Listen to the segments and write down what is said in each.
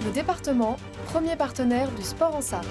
Radio Département, premier partenaire du sport en Sarthe.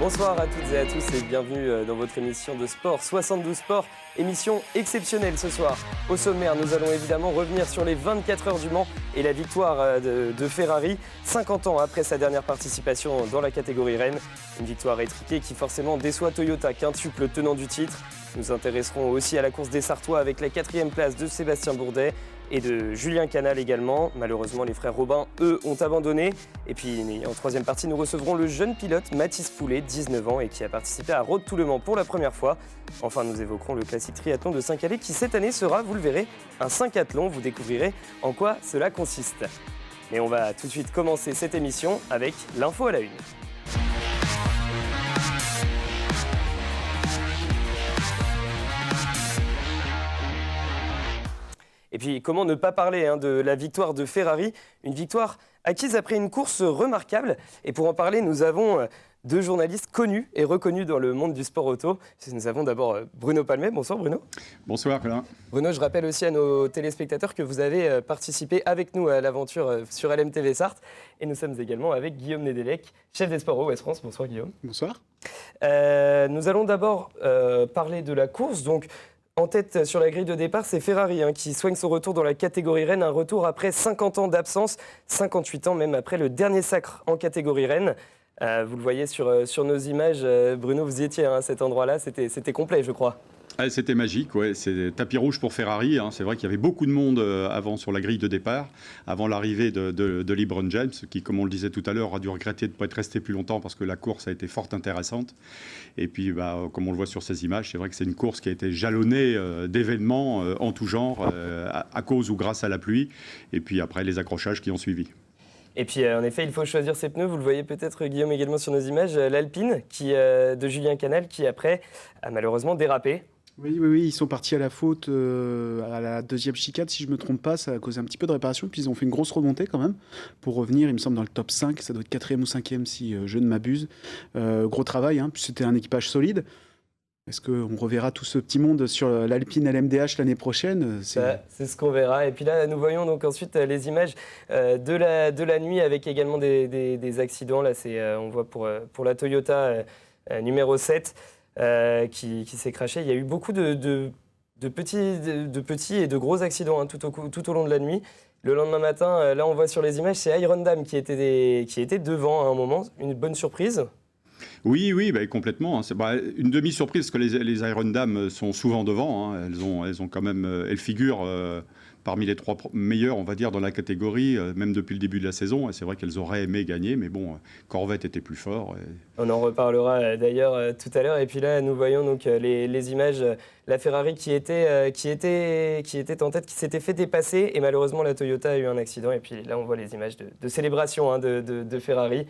Bonsoir à toutes et à tous et bienvenue dans votre émission de sport 72 Sport, émission exceptionnelle ce soir. Au sommaire, nous allons évidemment revenir sur les 24 heures du Mans et la victoire de Ferrari, 50 ans après sa dernière participation dans la catégorie Rennes. Une victoire étriquée qui forcément déçoit Toyota, quintuple tenant du titre. Nous nous intéresserons aussi à la course des Sartois avec la 4e place de Sébastien Bourdet et de Julien Canal également. Malheureusement, les frères Robin, eux, ont abandonné. Et puis, en troisième partie, nous recevrons le jeune pilote Mathis Poulet, 19 ans, et qui a participé à Road to Le Mans pour la première fois. Enfin, nous évoquerons le classique triathlon de Saint-Calais qui, cette année, sera, vous le verrez, un 5athlon. Vous découvrirez en quoi cela consiste. Mais on va tout de suite commencer cette émission avec l'info à la une. Et puis, comment ne pas parler de la victoire de Ferrari, une victoire acquise après une course remarquable. Et pour en parler, nous avons deux journalistes connus et reconnus dans le monde du sport auto. Nous avons d'abord Bruno Palmet. Bonsoir Bruno. Bonsoir Colin. Bruno, je rappelle aussi à nos téléspectateurs que vous avez participé avec nous à l'aventure sur LMTV Sarthe. Et nous sommes également avec Guillaume Nedelec, chef des sports Ouest France. Bonsoir Guillaume. Bonsoir. Nous allons d'abord parler de la course. Donc, en tête sur la grille de départ, c'est Ferrari qui soigne son retour dans la catégorie Rennes. Un retour après 50 ans d'absence, 58 ans même après le dernier sacre en catégorie Rennes. Vous le voyez sur nos images. Bruno, vous y étiez à cet endroit-là. C'était complet, je crois. C'était magique, ouais. C'est tapis rouge pour Ferrari. C'est vrai qu'il y avait beaucoup de monde avant sur la grille de départ, avant l'arrivée de LeBron James, qui, comme on le disait tout à l'heure, a dû regretter de ne pas être resté plus longtemps parce que la course a été fort intéressante. Et puis, comme on le voit sur ces images, c'est vrai que c'est une course qui a été jalonnée d'événements en tout genre, à cause ou grâce à la pluie. Et puis après, les accrochages qui ont suivi. Et puis, en effet, il faut choisir ses pneus. Vous le voyez peut-être, Guillaume, également sur nos images. L'Alpine de Julien Canal, qui après a malheureusement dérapé. Oui, ils sont partis à la faute à la deuxième chicane, si je ne me trompe pas, ça a causé un petit peu de réparation, puis ils ont fait une grosse remontée quand même, pour revenir, il me semble, dans le top 5, ça doit être 4e ou 5e si je ne m'abuse. Gros travail, puis c'était un équipage solide. Est-ce qu'on reverra tout ce petit monde sur l'Alpine LMDH l'année prochaine ? C'est ce qu'on verra. Et puis là, nous voyons donc ensuite les images de la nuit avec également des accidents. Là, on voit pour la Toyota numéro 7 qui s'est crashée. Il y a eu beaucoup de petits et de gros accidents tout au long de la nuit. Le lendemain matin, là, on voit sur les images, c'est Iron Dame qui était devant à un moment. Une bonne surprise. Oui, complètement. C'est une demi-surprise parce que les Iron Dame sont souvent devant. Elles ont quand même, elles figurent parmi les 3 meilleures, on va dire, dans la catégorie, même depuis le début de la saison. Et c'est vrai qu'elles auraient aimé gagner, mais bon, Corvette était plus fort. On en reparlera d'ailleurs tout à l'heure. Et puis là, nous voyons donc les images, la Ferrari qui était en tête, qui s'était fait dépasser. Et malheureusement, la Toyota a eu un accident. Et puis là, on voit les images de célébration de Ferrari.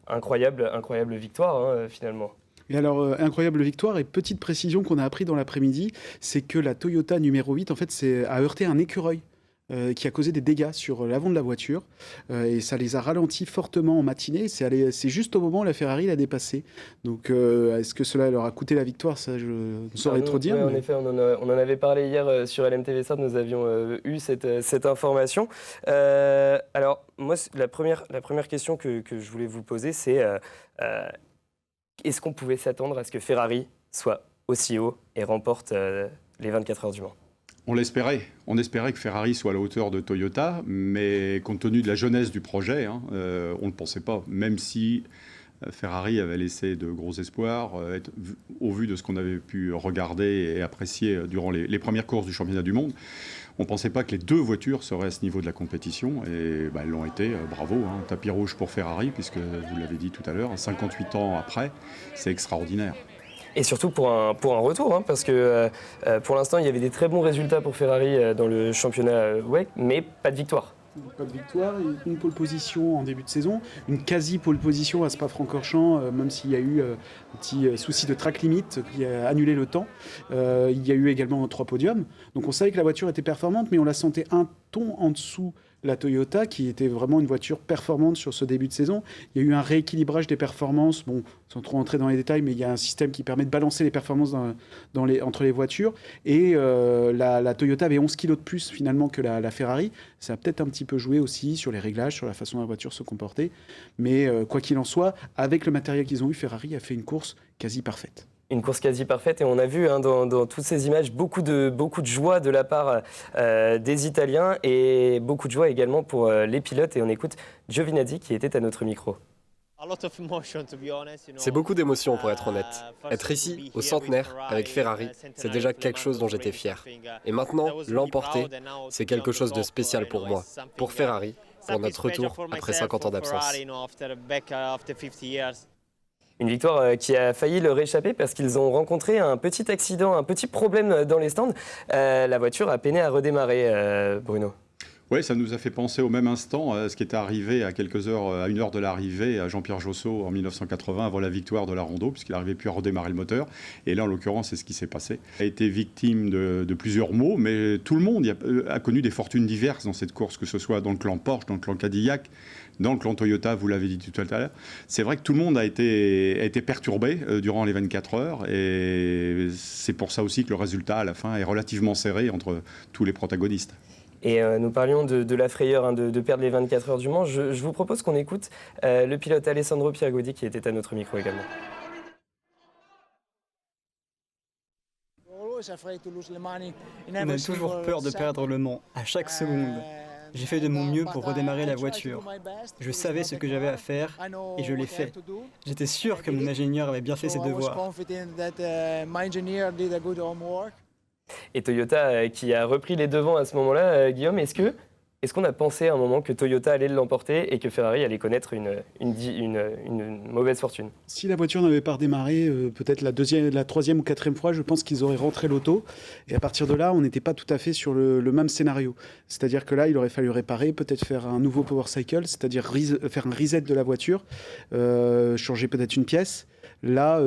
Incroyable victoire finalement. Et alors, incroyable victoire, et petite précision qu'on a appris dans l'après-midi, c'est que la Toyota numéro 8, en fait, a heurté un écureuil qui a causé des dégâts sur l'avant de la voiture, et ça les a ralentis fortement en matinée. C'est juste au moment où la Ferrari l'a dépassé. Donc, est-ce que cela leur a coûté la victoire ? Ça, je ne saurais trop dire. Oui, en effet, on en avait parlé hier sur LMTV Sarthe, nous avions eu cette information. Alors, moi, la première question que je voulais vous poser, c'est est-ce qu'on pouvait s'attendre à ce que Ferrari soit aussi haut et remporte les 24 heures du Mans ? On l'espérait. On espérait que Ferrari soit à la hauteur de Toyota, mais compte tenu de la jeunesse du projet, on ne pensait pas. Même si Ferrari avait laissé de gros espoirs, au vu de ce qu'on avait pu regarder et apprécier durant les premières courses du championnat du monde. On ne pensait pas que les 2 voitures seraient à ce niveau de la compétition, et elles l'ont été. Bravo, tapis rouge pour Ferrari, puisque vous l'avez dit tout à l'heure, 58 ans après, c'est extraordinaire. Et surtout pour un retour, parce que pour l'instant, il y avait des très bons résultats pour Ferrari dans le championnat WEC, mais pas de victoire. Pas de victoire, une pole position en début de saison, une quasi pole position à Spa-Francorchamps, même s'il y a eu un petit souci de track limit qui a annulé le temps. Il y a eu également 3 podiums. Donc on savait que la voiture était performante, mais on la sentait un ton en dessous la Toyota, qui était vraiment une voiture performante sur ce début de saison. Il y a eu un rééquilibrage des performances, bon, sans trop entrer dans les détails, mais il y a un système qui permet de balancer les performances entre les voitures. Et la Toyota avait 11 kg de plus finalement que la Ferrari. Ça a peut-être un petit peu joué aussi sur les réglages, sur la façon dont la voiture se comportait. Mais quoi qu'il en soit, avec le matériel qu'ils ont eu, Ferrari a fait une course quasi parfaite. Une course quasi parfaite et on a vu dans toutes ces images beaucoup de joie de la part des Italiens et beaucoup de joie également pour les pilotes. Et on écoute Giovinazzi qui était à notre micro. C'est beaucoup d'émotions pour être honnête. Être ici, au centenaire, avec Ferrari, c'est déjà quelque chose dont j'étais fier. Et maintenant, l'emporter, c'est quelque chose de spécial pour moi, pour Ferrari, pour notre retour après 50 ans d'absence. Une victoire qui a failli leur échapper parce qu'ils ont rencontré un petit accident, un petit problème dans les stands. La voiture a peiné à redémarrer, Bruno. Oui, ça nous a fait penser au même instant à ce qui était arrivé à quelques heures, à 1 heure de l'arrivée à Jean-Pierre Josso en 1980 avant la victoire de la Rondeau, puisqu'il n'arrivait plus à redémarrer le moteur. Et là, en l'occurrence, c'est ce qui s'est passé. Il a été victime de plusieurs maux, mais tout le monde a connu des fortunes diverses dans cette course, que ce soit dans le clan Porsche, dans le clan Cadillac, dans le clan Toyota, vous l'avez dit tout à l'heure. C'est vrai que tout le monde a été perturbé durant les 24 heures, et c'est pour ça aussi que le résultat, à la fin, est relativement serré entre tous les protagonistes. Et nous parlions de la frayeur de perdre les 24 heures du Mans. Je vous propose qu'on écoute le pilote Alessandro Pierguidi qui était à notre micro également. On a toujours peur de perdre le Mans, à chaque seconde. J'ai fait de mon mieux pour redémarrer la voiture. Je savais ce que j'avais à faire et je l'ai fait. J'étais sûr que mon ingénieur avait bien fait ses devoirs. Et Toyota qui a repris les devants à ce moment-là, Guillaume, est-ce qu'on a pensé à un moment que Toyota allait l'emporter et que Ferrari allait connaître une mauvaise fortune? Si la voiture n'avait pas redémarré, peut-être la troisième ou quatrième fois, je pense qu'ils auraient rentré l'auto. Et à partir de là, on n'était pas tout à fait sur le même scénario. C'est-à-dire que là, il aurait fallu réparer, peut-être faire un nouveau power cycle, c'est-à-dire faire un reset de la voiture, changer peut-être une pièce. Là,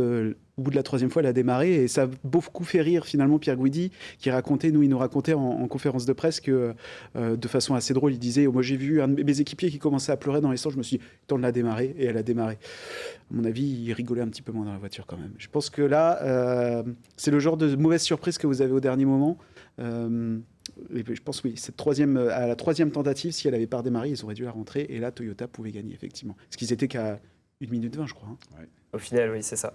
au bout de la troisième fois, elle a démarré et ça a beaucoup fait rire finalement Pierre Guidi qui il nous racontait en conférence de presse que de façon assez drôle, il disait moi j'ai vu un de mes équipiers qui commençait à pleurer dans les stands, je me suis dit temps de la démarrer et elle a démarré. À mon avis, il rigolait un petit peu moins dans la voiture quand même. Je pense que là, c'est le genre de mauvaise surprise que vous avez au dernier moment. Et je pense oui, à la troisième tentative, si elle n'avait pas redémarré, ils auraient dû la rentrer et là Toyota pouvait gagner effectivement. Parce qu'ils étaient qu'à 1 minute 20 je crois. Ouais. Au final, oui, c'est ça.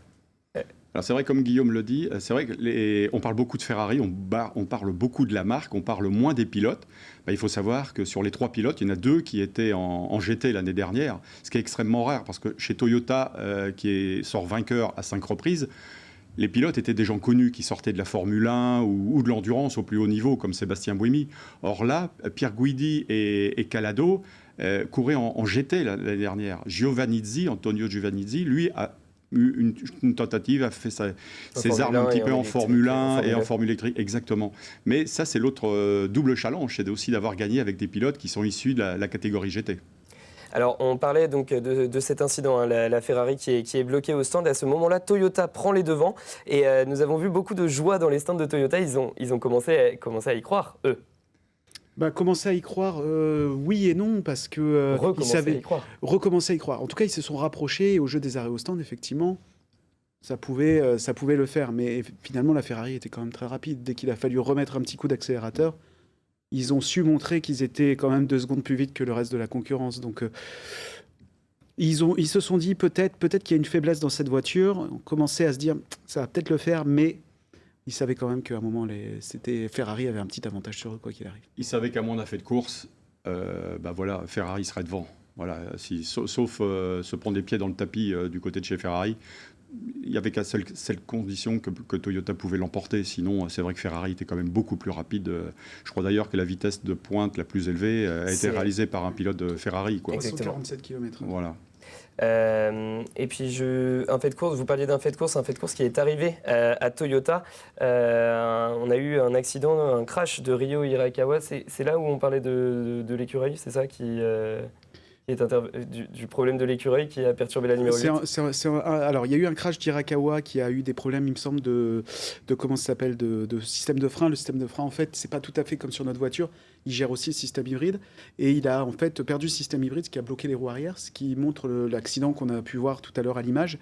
Alors c'est vrai, comme Guillaume le dit, c'est vrai qu'on parle beaucoup de Ferrari, on parle beaucoup de la marque, on parle moins des pilotes. Il faut savoir que sur les 3 pilotes, il y en a 2 qui étaient en GT l'année dernière, ce qui est extrêmement rare, parce que chez Toyota, sort vainqueur à 5 reprises, les pilotes étaient des gens connus qui sortaient de la Formule 1 ou de l'endurance au plus haut niveau, comme Sébastien Buemi. Or là, Pierre Guidi et Calado couraient en GT l'année dernière. Antonio Giovinazzi, lui, a eu une tentative, a fait ses armes un petit peu en Formule 1 et en Formule électrique, exactement. Mais ça, c'est l'autre double challenge, c'est aussi d'avoir gagné avec des pilotes qui sont issus de la catégorie GT. Alors, on parlait donc de cet incident, hein, la Ferrari qui est bloquée au stand. À ce moment-là, Toyota prend les devants et nous avons vu beaucoup de joie dans les stands de Toyota. Ils ont commencé à y croire, eux. Commencer à y croire, oui et non, parce que recommencer à y croire. En tout cas, ils se sont rapprochés au jeu des arrêts au stand, effectivement. Ça pouvait le faire, mais finalement, la Ferrari était quand même très rapide. Dès qu'il a fallu remettre un petit coup d'accélérateur, ils ont su montrer qu'ils étaient quand même 2 secondes plus vite que le reste de la concurrence. Donc, ils se sont dit peut-être qu'il y a une faiblesse dans cette voiture. On commençait à se dire, ça va peut-être le faire, mais ils savaient quand même qu'à un moment, Ferrari avait un petit avantage sur eux, quoi qu'il arrive. Ils savaient qu'à moins d'un fait de course, Ferrari serait devant. Voilà, sauf se prendre les pieds dans le tapis du côté de chez Ferrari. Il n'y avait qu'à cette condition que Toyota pouvait l'emporter. Sinon, c'est vrai que Ferrari était quand même beaucoup plus rapide. Je crois d'ailleurs que la vitesse de pointe la plus élevée a été réalisée par un pilote de Ferrari. 147 km/h. Voilà. Et puis, un fait de course, vous parliez d'un fait de course qui est arrivé à Toyota. On a eu un accident, un crash de Ryo Hirakawa. C'est là où on parlait de l'écureuil, c'est ça qui est du problème de l'écureuil qui a perturbé la numéro 8. Alors, il y a eu un crash d'Hirakawa qui a eu des problèmes, il me semble, de comment ça s'appelle, de système de frein. Le système de frein, en fait, c'est pas tout à fait comme sur notre voiture. Il gère aussi le système hybride. Et il a en fait perdu le système hybride, ce qui a bloqué les roues arrière, ce qui montre l'accident qu'on a pu voir tout à l'heure à l'image.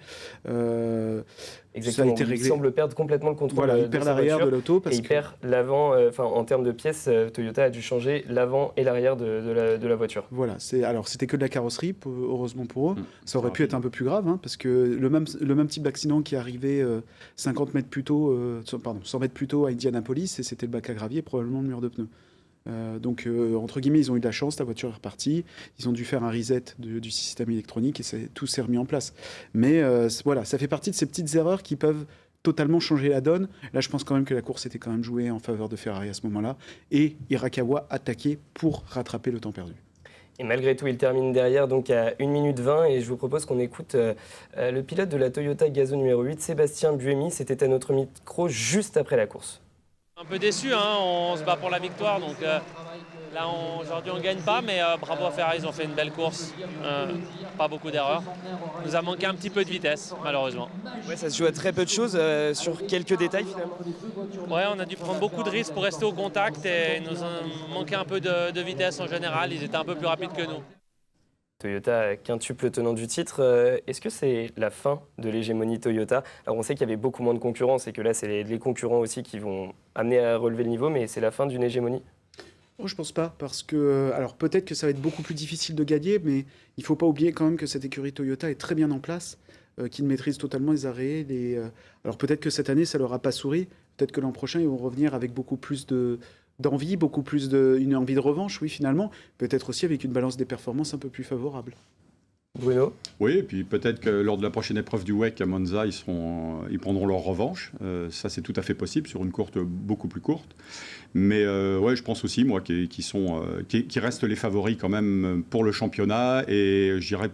Exactement. Il semble perdre complètement le contrôle. Voilà, il perd l'arrière de l'auto. Et il perd l'avant. En termes de pièces, Toyota a dû changer l'avant et l'arrière de la voiture. Voilà. Alors, c'était que de la carrosserie, heureusement pour eux. Ça aurait pu être un peu plus grave, hein, parce que le même type d'accident qui est arrivé 100 mètres plus tôt à Indianapolis, et c'était le bac à gravier, probablement le mur de pneus. Donc, entre guillemets, ils ont eu de la chance, la voiture est repartie. Ils ont dû faire un reset du système électronique et tout s'est remis en place. Mais voilà, ça fait partie de ces petites erreurs qui peuvent totalement changer la donne. Là, je pense quand même que la course était quand même jouée en faveur de Ferrari à ce moment-là. Et Hirakawa attaquait pour rattraper le temps perdu. Et malgré tout, il termine derrière donc à 1 minute 20. Et je vous propose qu'on écoute le pilote de la Toyota Gazoo numéro 8, Sébastien Buemi. C'était à notre micro juste après la course. Un peu déçu, hein, on se bat pour la victoire, donc là aujourd'hui on ne gagne pas, mais bravo à Ferrari, ils ont fait une belle course, pas beaucoup d'erreurs. Il nous a manqué un petit peu de vitesse, malheureusement. Ouais, ça se joue à très peu de choses, sur quelques détails finalement. Ouais, on a dû prendre beaucoup de risques pour rester au contact et il nous a manqué un peu de vitesse en général, ils étaient un peu plus rapides que nous. Toyota, quintuple tenant du titre. Est-ce que c'est la fin de l'hégémonie Toyota? Alors on sait qu'il y avait beaucoup moins de concurrence et que là c'est les concurrents aussi qui vont amener à relever le niveau, mais c'est la fin d'une hégémonie? Oh, je pense pas, parce que alors peut-être que ça va être beaucoup plus difficile de gagner, mais il faut pas oublier quand même que cette écurie Toyota est très bien en place, qu'ils maîtrisent totalement les arrêts. Alors peut-être que cette année ça leur a pas souri, peut-être que l'an prochain ils vont revenir avec beaucoup plus d'envie, beaucoup plus une envie de revanche, oui, finalement. Peut-être aussi avec une balance des performances un peu plus favorable. Bruno? Oui, et puis peut-être que lors de la prochaine épreuve du WEC à Monza, ils prendront leur revanche. Ça, c'est tout à fait possible sur une courte beaucoup plus courte. Mais ouais, je pense aussi, moi, qui restent les favoris quand même pour le championnat et je dirais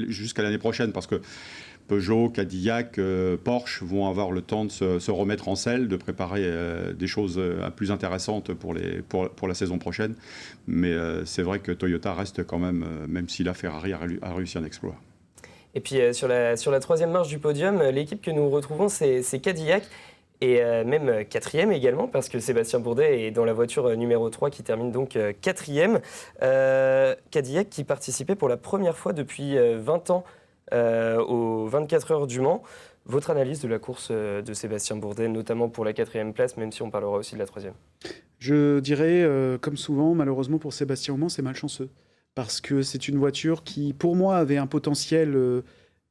jusqu'à l'année prochaine, parce que Peugeot, Cadillac, Porsche vont avoir le temps de se remettre en selle, de préparer des choses plus intéressantes pour la saison prochaine. Mais c'est vrai que Toyota reste quand même si la Ferrari a réussi un exploit. Et puis sur la troisième marche du podium, l'équipe que nous retrouvons, c'est Cadillac. Et même quatrième également, parce que Sébastien Bourdet est dans la voiture numéro 3 qui termine donc quatrième. Cadillac qui participait pour la première fois depuis 20 ans aux 24 heures du Mans. Votre analyse de la course de Sébastien Bourdet, notamment pour la quatrième place, même si on parlera aussi de la troisième? Je dirais, comme souvent, malheureusement pour Sébastien au Mans, c'est malchanceux. Parce que c'est une voiture qui, pour moi, avait un potentiel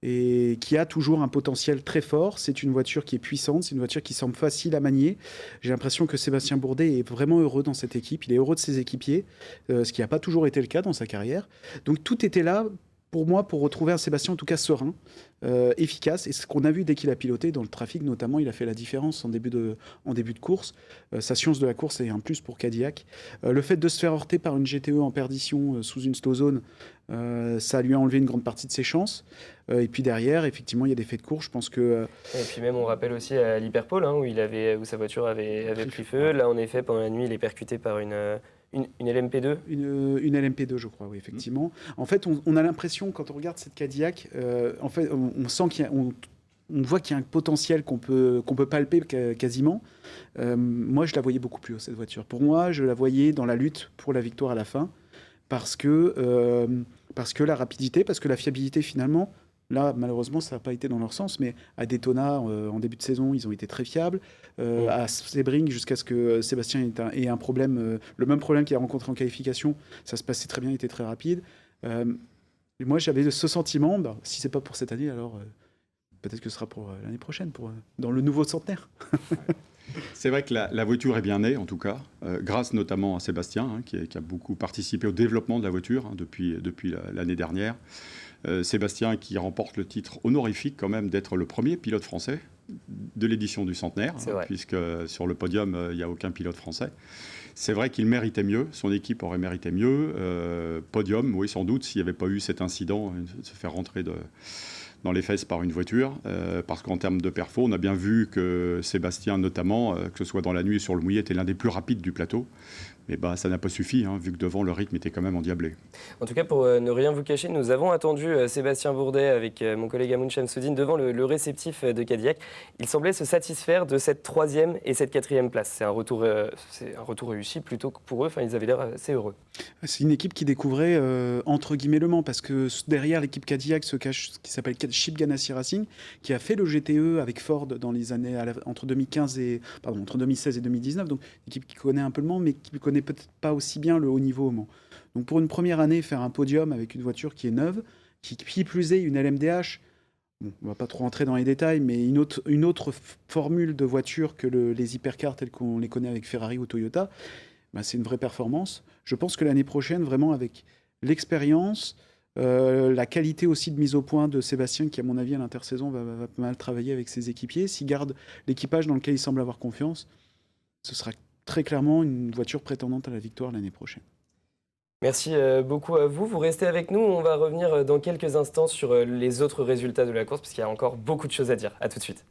et qui a toujours un potentiel très fort. C'est une voiture qui est puissante, c'est une voiture qui semble facile à manier. J'ai l'impression que Sébastien Bourdet est vraiment heureux dans cette équipe. Il est heureux de ses équipiers, ce qui n'a pas toujours été le cas dans sa carrière. Donc tout était là pour moi, pour retrouver un Sébastien en tout cas serein, efficace. Et ce qu'on a vu dès qu'il a piloté dans le trafic, notamment, il a fait la différence en début de course. Sa science de la course est un plus pour Cadillac. Le fait de se faire heurter par une GTE en perdition sous une slow zone, ça lui a enlevé une grande partie de ses chances. Et puis derrière, effectivement, il y a des faits de course. Je pense que... Et puis même, on rappelle aussi à l'Hyperpole, où sa voiture avait pris feu. Là, en effet, pendant la nuit, il est percuté par une LMP2. Une LMP2, je crois, oui, effectivement. En fait, on a l'impression, quand on regarde cette Cadillac, en fait, on sent on voit qu'il y a un potentiel qu'on peut palper quasiment. Moi, je la voyais beaucoup plus haut, cette voiture. Pour moi, je la voyais dans la lutte pour la victoire à la fin, parce que la rapidité, parce que la fiabilité, finalement, là, malheureusement, ça n'a pas été dans leur sens, mais à Daytona, en début de saison, ils ont été très fiables. À Sebring, jusqu'à ce que Sébastien ait un problème, le même problème qu'il a rencontré en qualification, ça se passait très bien, il était très rapide. Et moi, j'avais ce sentiment, si ce n'est pas pour cette année, alors peut-être que ce sera pour l'année prochaine, dans le nouveau centenaire. C'est vrai que la voiture est bien née, en tout cas, grâce notamment à Sébastien, qui a beaucoup participé au développement de la voiture depuis l'année dernière. Sébastien qui remporte le titre honorifique quand même d'être le premier pilote français de l'édition du centenaire, puisque sur le podium, il n'y a aucun pilote français. C'est vrai qu'il méritait mieux, son équipe aurait mérité mieux. Podium, oui, sans doute, s'il n'y avait pas eu cet incident, de se faire rentrer dans les fesses par une voiture, parce qu'en termes de perfo, on a bien vu que Sébastien, notamment, que ce soit dans la nuit et sur le mouillé, était l'un des plus rapides du plateau. Mais ça n'a pas suffi, vu que devant, le rythme était quand même endiablé. En tout cas, pour ne rien vous cacher, nous avons attendu Sébastien Bourdet avec mon collègue Amoun Chamsoudine devant le réceptif de Cadillac. Il semblait se satisfaire de cette 3e et cette 4e place. C'est un retour réussi plutôt que pour eux. Enfin, ils avaient l'air assez heureux. C'est une équipe qui découvrait entre guillemets Le Mans, parce que derrière l'équipe Cadillac se cache ce qui s'appelle Chip Ganassi Racing, qui a fait le GTE avec Ford dans les années entre 2016 et 2019. Donc, une équipe qui connaît un peu Le Mans, mais qui ne connaît peut-être pas aussi bien le haut niveau au Mans. Donc, pour une première année, faire un podium avec une voiture qui est neuve, qui plus est une LMDH. Bon, on ne va pas trop rentrer dans les détails, mais une autre formule de voiture que les hypercars tels qu'on les connaît avec Ferrari ou Toyota, c'est une vraie performance. Je pense que l'année prochaine, vraiment avec l'expérience, la qualité aussi de mise au point de Sébastien, qui à mon avis à l'intersaison va pas mal travailler avec ses équipiers, s'il garde l'équipage dans lequel il semble avoir confiance, ce sera très clairement une voiture prétendante à la victoire l'année prochaine. Merci beaucoup à vous. Vous restez avec nous. On va revenir dans quelques instants sur les autres résultats de la course, parce qu'il y a encore beaucoup de choses à dire. À tout de suite.